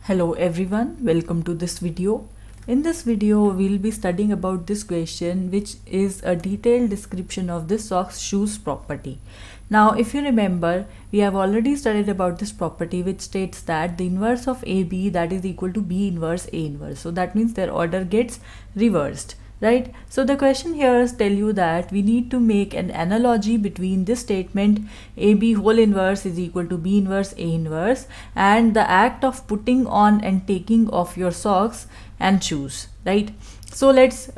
Hello everyone, welcome to this video. In this video, we'll be studying about this question, which is a detailed description of this socks shoes property. Now, if you remember, we have already studied about this property, which states that the inverse of AB that is equal to B inverse A inverse. So that means their order gets reversed. Right? So the question here is tell you that we need to make an analogy between this statement AB whole inverse is equal to B inverse A inverse and the act of putting on and taking off your socks and shoes, right? So let's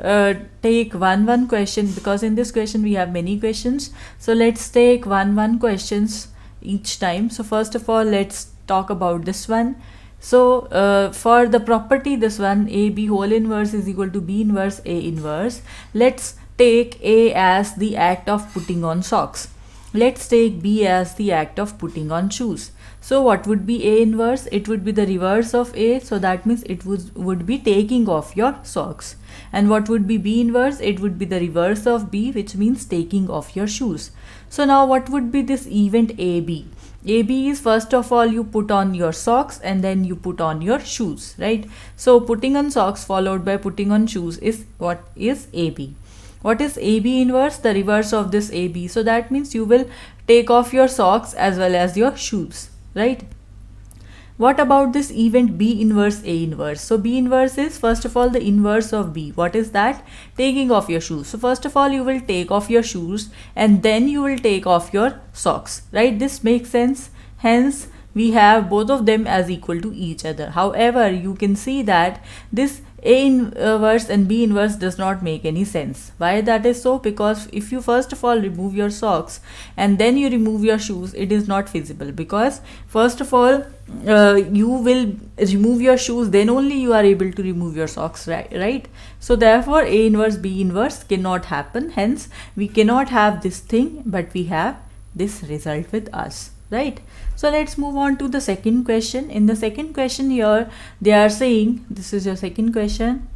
take one question, because in this question we have many questions. So let's take one questions each time. So first of all, let's talk about this one. So for the property, this one AB whole inverse is equal to B inverse A inverse, let's take A as the act of putting on socks. Let's take B as the act of putting on shoes. So what would be A inverse? It would be the reverse of A, so that means it would be taking off your socks. And what would be B inverse? It would be the reverse of B, which means taking off your shoes. So now what would be this event AB? AB is first of all you put on your socks and then you put on your shoes, right? So putting on socks followed by putting on shoes is what is AB. What is AB inverse? The reverse of this AB. So that means you will take off your socks as well as your shoes, right? What about this event B inverse A inverse? So B inverse is first of all the inverse of B. What is that? Taking off your shoes. So first of all you will take off your shoes and then you will take off your socks, right? This makes sense. Hence we have both of them as equal to each other. However, you can see that this A inverse and B inverse does not make any sense. Why that is so? Because if you first of all remove your socks and then you remove your shoes, it is not feasible, because first of all you will remove your shoes, then only you are able to remove your socks, right? So therefore A inverse B inverse cannot happen. Hence we cannot have this thing, but we have this result with us, right? So let's move on to the second question. In the second question here, they are saying, this is your second question,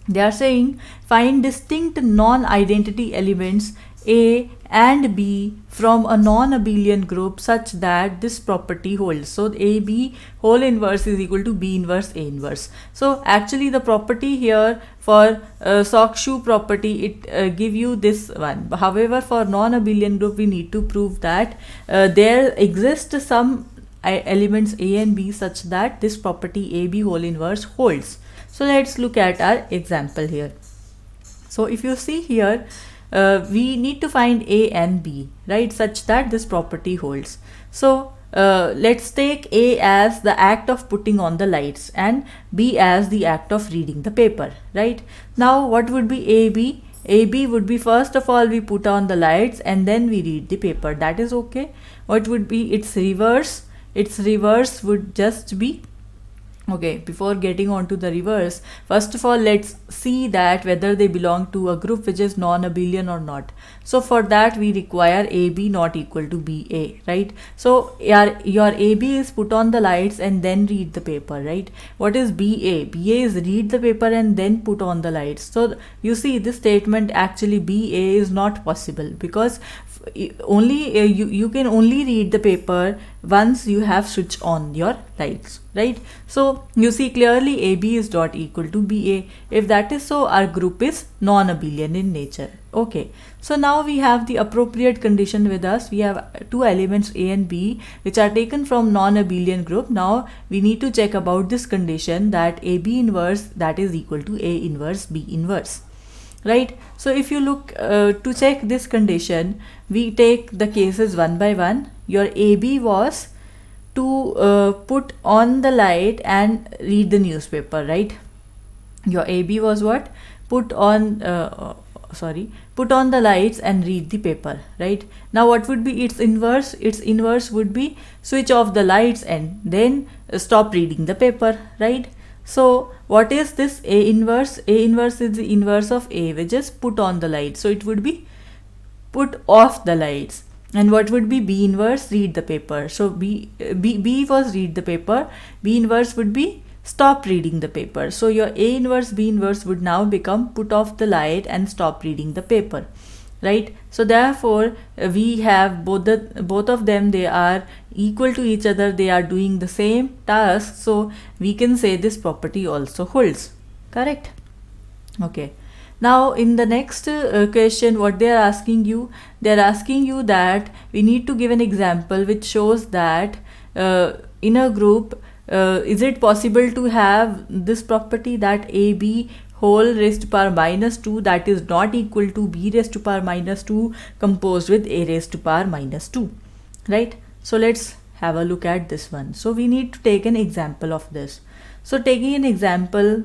they are saying find distinct non-identity elements A and B from a non-abelian group such that this property holds. So AB whole inverse is equal to B inverse A inverse. So actually the property here for sock shoe property, it give you this one. However, for non-abelian group we need to prove that there exist some elements A and B such that this property AB whole inverse holds. So let's look at our example here. So if you see here, we need to find A and B, right, such that this property holds. So let's take A as the act of putting on the lights and B as the act of reading the paper, right? Now what would be AB? AB would be first of all we put on the lights and then we read the paper. That is okay. What would be its reverse? Its reverse would just be, okay, before getting on to the reverse, first of all let's see that whether they belong to a group which is non-abelian or not. So for that we require AB not equal to BA, right? So your AB is put on the lights and then read the paper, right? What is BA? BA is read the paper and then put on the lights. So you see this statement, actually BA is not possible, because only you can only read the paper once you have switched on your lights, right? So you see clearly AB is not equal to BA. If that is so, our group is non-abelian in nature. Okay, so now we have the appropriate condition with us. We have two elements A and B which are taken from non-abelian group. Now we need to check about this condition, that AB inverse that is equal to A inverse B inverse, right? So if you look to check this condition, we take the cases one by one. Your AB was to put on the light and read the newspaper, right? Your AB was what? Put on the lights and read the paper, right? Now what would be its inverse? Its inverse would be switch off the lights and then stop reading the paper, right? So what is this A inverse? A inverse is the inverse of A, which is put on the lights. So it would be put off the lights. And what would be B inverse? Read the paper. So B was read the paper. B inverse would be stop reading the paper. So your A inverse B inverse would now become put off the light and stop reading the paper, right? So therefore we have both of them, they are equal to each other, they are doing the same task, so we can say this property also holds. Correct? Okay. Now in the next question, what they are asking you, they are asking you that we need to give an example which shows that in a group, is it possible to have this property that AB whole raised to power minus 2 that is not equal to B raised to power minus 2 composed with A raised to power minus 2, right? So let's have a look at this one. So we need to take an example of this. So taking an example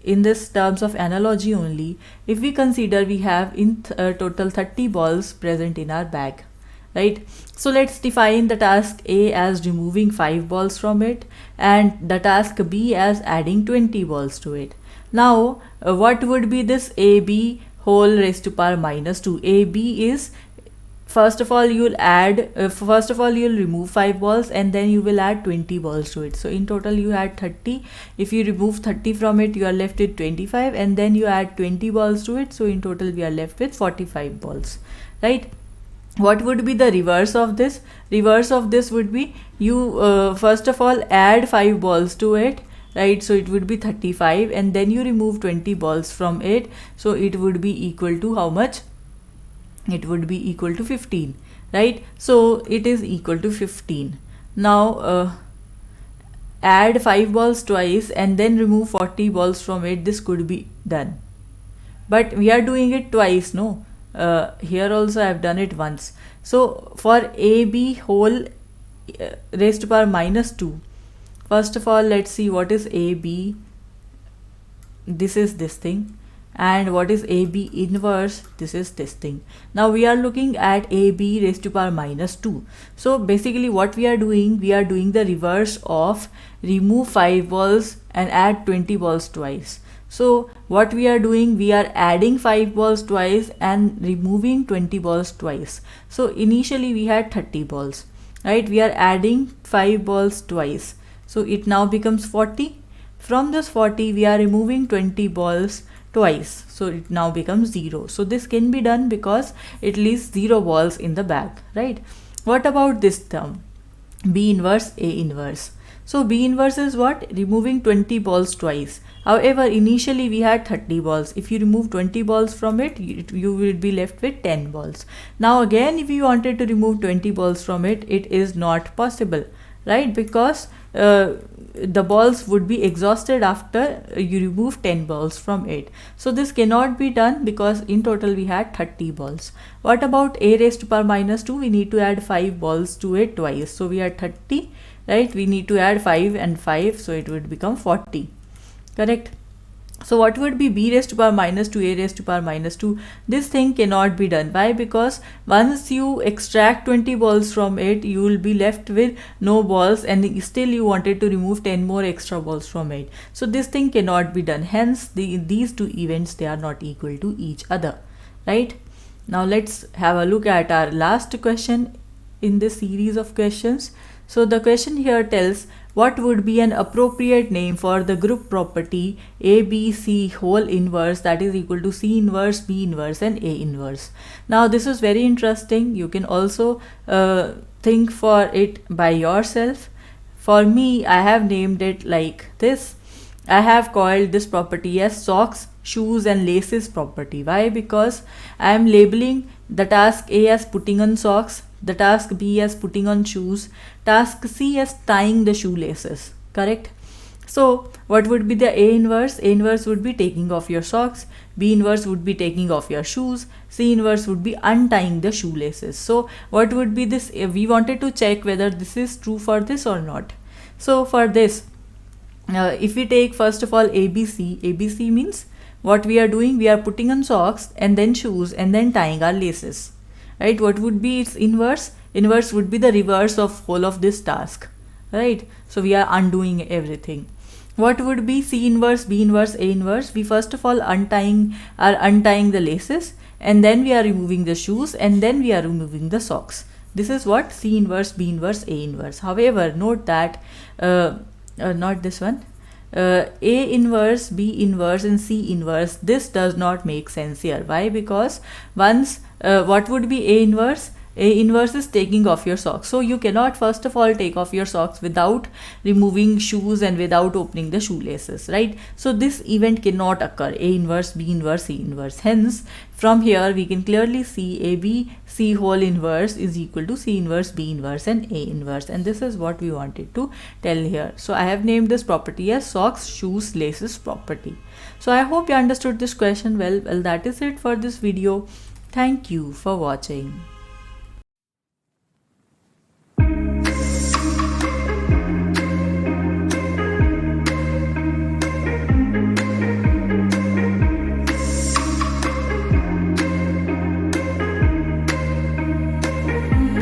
in this terms of analogy only, if we consider we have in total 30 balls present in our bag, right? So let's define the task A as removing 5 balls from it and the task B as adding 20 balls to it. Now what would be this AB whole raised to power minus 2? AB is, first of all you'll remove 5 balls and then you will add 20 balls to it. So in total you add 30. If you remove 30 from it, you are left with 25, and then you add 20 balls to it. So in total we are left with 45 balls, right? What would be the reverse of this? Reverse of this would be you first of all add 5 balls to it, right? So it would be 35, and then you remove 20 balls from it. So it would be equal to how much? It would be equal to 15, right? So it is equal to 15. Now add 5 balls twice and then remove 40 balls from it. This could be done, but we are doing it twice, no? Here also I have done it once. So for AB whole raised to power minus 2, first of all let's see what is AB. This is this thing. And what is AB inverse? This is this thing. Now we are looking at AB raised to power minus 2. So basically what we are doing the reverse of remove 5 balls and add 20 balls twice. So what we are doing, we are adding 5 balls twice and removing 20 balls twice. So initially we had 30 balls, right? We are adding 5 balls twice. So it now becomes 40. From this 40 we are removing 20 balls twice, so it now becomes 0. So this can be done because it leaves 0 balls in the bag, right? What about this term, B inverse A inverse? So B inverse is what? Removing 20 balls twice. However, initially we had 30 balls. If you remove 20 balls from it, you will be left with 10 balls. Now again, if you wanted to remove 20 balls from it, it is not possible, right? Because the balls would be exhausted after you remove 10 balls from it. So this cannot be done because in total we had 30 balls. What about A raised to power minus 2? We need to add 5 balls to it twice. So we had 30, right? We need to add 5 and 5, so it would become 40. Correct? So what would be B raised to power minus 2, A raised to power minus 2? This thing cannot be done. Why? Because once you extract 20 balls from it, you will be left with no balls, and still you wanted to remove 10 more extra balls from it. So this thing cannot be done. Hence these two events, they are not equal to each other, right? Now let's have a look at our last question in this series of questions. So the question here tells, what would be an appropriate name for the group property ABC whole inverse that is equal to C inverse, B inverse and A inverse? Now this is very interesting. You can also think for it by yourself. For me, I have named it like this. I have called this property as socks, shoes and laces property. Why? Because I am labeling the task A as putting on socks, the task B as putting on shoes, task C as tying the shoelaces. Correct? So what would be the A inverse? A inverse would be taking off your socks, B inverse would be taking off your shoes, C inverse would be untying the shoelaces. So what would be this? We wanted to check whether this is true for this or not. So for this, if we take first of all ABC, ABC means what we are doing, we are putting on socks and then shoes and then tying our laces. Right? What would be its inverse? Inverse would be the reverse of whole of this task, right? So we are undoing everything. What would be C inverse, B inverse, A inverse? We first of all are untying the laces, and then we are removing the shoes, and then we are removing the socks. This is what C inverse, B inverse, A inverse. However, note that not this one. A inverse, B inverse and C inverse, this does not make sense here. Why? Because once what would be A inverse? A inverse is taking off your socks. So you cannot first of all take off your socks without removing shoes and without opening the shoelaces, right? So this event cannot occur. A inverse, B inverse, C inverse. Hence, from here we can clearly see AB C whole inverse is equal to C inverse, B inverse and A inverse. And this is what we wanted to tell here. So I have named this property as socks, shoes, laces property. So I hope you understood this question well. Well, that is it for this video. Thank you for watching.